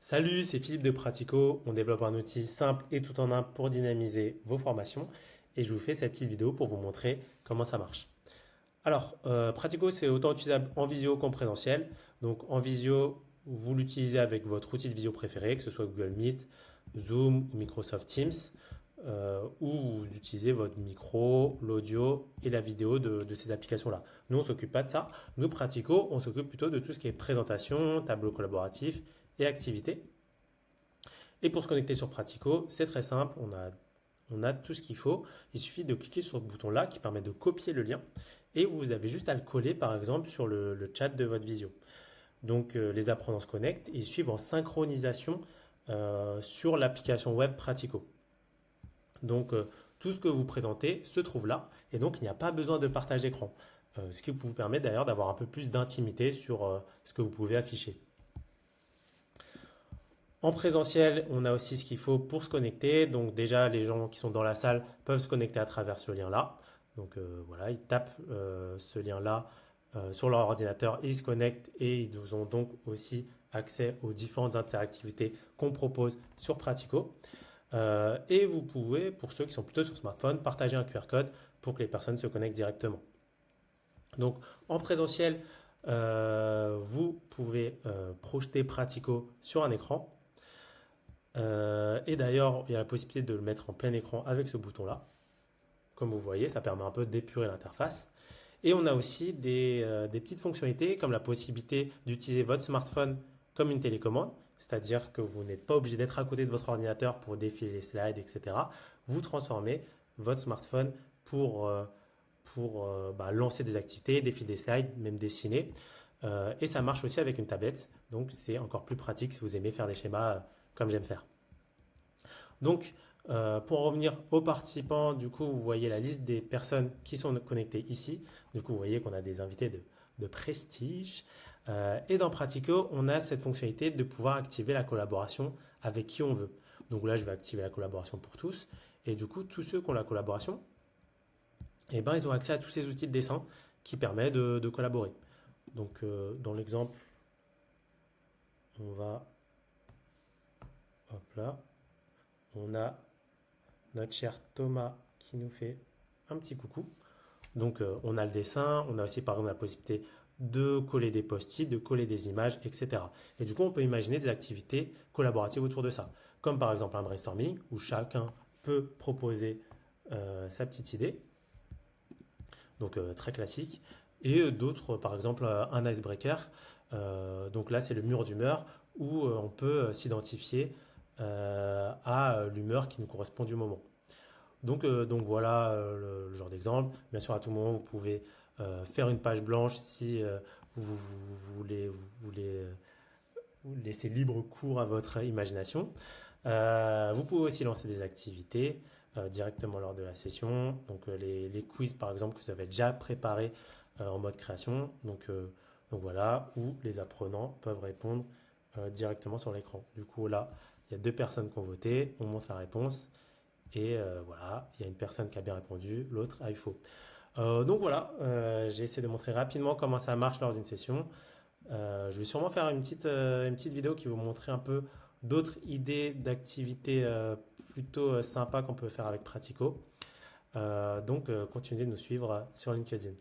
Salut, c'est Philippe de Pratico. On développe un outil simple et tout en un pour dynamiser vos formations. Et je vous fais cette petite vidéo pour vous montrer comment ça marche. Alors, Pratico, c'est autant utilisable en visio qu'en présentiel. Donc, en visio, vous l'utilisez avec votre outil de visio préféré, que ce soit Google Meet, Zoom ou Microsoft Teams, ou vous utilisez votre micro, l'audio et la vidéo de ces applications-là. Nous, on ne s'occupe pas de ça. Nous, Pratico, on s'occupe plutôt de tout ce qui est présentation, tableau collaboratif et activité. Et pour se connecter sur Pratico, c'est très simple, on a tout ce qu'il faut. Il suffit de cliquer sur ce bouton-là qui permet de copier le lien et vous avez juste à le coller par exemple sur le chat de votre visio. Donc les apprenants se connectent et ils suivent en synchronisation sur l'application web Pratico. Donc tout ce que vous présentez se trouve là et donc il n'y a pas besoin de partage d'écran. Ce qui vous permet d'ailleurs d'avoir un peu plus d'intimité sur ce que vous pouvez afficher. En présentiel, on a aussi ce qu'il faut pour se connecter. Donc déjà, les gens qui sont dans la salle peuvent se connecter à travers ce lien-là. Donc voilà, ils tapent ce lien-là sur leur ordinateur, ils se connectent et ils ont donc aussi accès aux différentes interactivités qu'on propose sur Pratico. Et vous pouvez, pour ceux qui sont plutôt sur smartphone, partager un QR code pour que les personnes se connectent directement. Donc en présentiel, vous pouvez projeter Pratico sur un écran. Et d'ailleurs, il y a la possibilité de le mettre en plein écran avec ce bouton-là. Comme vous voyez, ça permet un peu d'épurer l'interface. Et on a aussi des petites fonctionnalités comme la possibilité d'utiliser votre smartphone comme une télécommande, c'est-à-dire que vous n'êtes pas obligé d'être à côté de votre ordinateur pour défiler les slides, etc. Vous transformez votre smartphone pour lancer des activités, défiler des slides, même dessiner. Et ça marche aussi avec une tablette, donc c'est encore plus pratique si vous aimez faire des schémas comme j'aime faire. Donc, pour en revenir aux participants, du coup, vous voyez la liste des personnes qui sont connectées ici. Du coup, vous voyez qu'on a des invités de prestige. Et dans Pratico, on a cette fonctionnalité de pouvoir activer la collaboration avec qui on veut. Donc là, je vais activer la collaboration pour tous. Et du coup, tous ceux qui ont la collaboration, eh ben, ils ont accès à tous ces outils de dessin qui permettent de collaborer. Donc, dans l'exemple, on va, hop là, on a notre cher Thomas qui nous fait un petit coucou. Donc on a le dessin, on a aussi par exemple la possibilité de coller des post-it, de coller des images, etc. Et du coup, on peut imaginer des activités collaboratives autour de ça, comme par exemple un brainstorming où chacun peut proposer sa petite idée, donc très classique, et d'autres, par exemple un icebreaker. Donc là, c'est le mur d'humeur où on peut s'identifier à l'humeur qui nous correspond du moment. Donc voilà le genre d'exemple. Bien sûr, à tout moment, vous pouvez faire une page blanche si vous laisser libre cours à votre imagination. Vous pouvez aussi lancer des activités directement lors de la session. Donc les quiz, par exemple, que vous avez déjà préparés en mode création. Donc voilà, où les apprenants peuvent répondre directement sur l'écran. Du coup, là, il y a deux personnes qui ont voté. On montre la réponse. Et voilà, il y a une personne qui a bien répondu, l'autre a eu faux. Donc voilà, j'ai essayé de montrer rapidement comment ça marche lors d'une session. Je vais sûrement faire une petite vidéo qui va vous montrer un peu d'autres idées d'activités plutôt sympas qu'on peut faire avec Pratico. Donc continuez de nous suivre sur LinkedIn.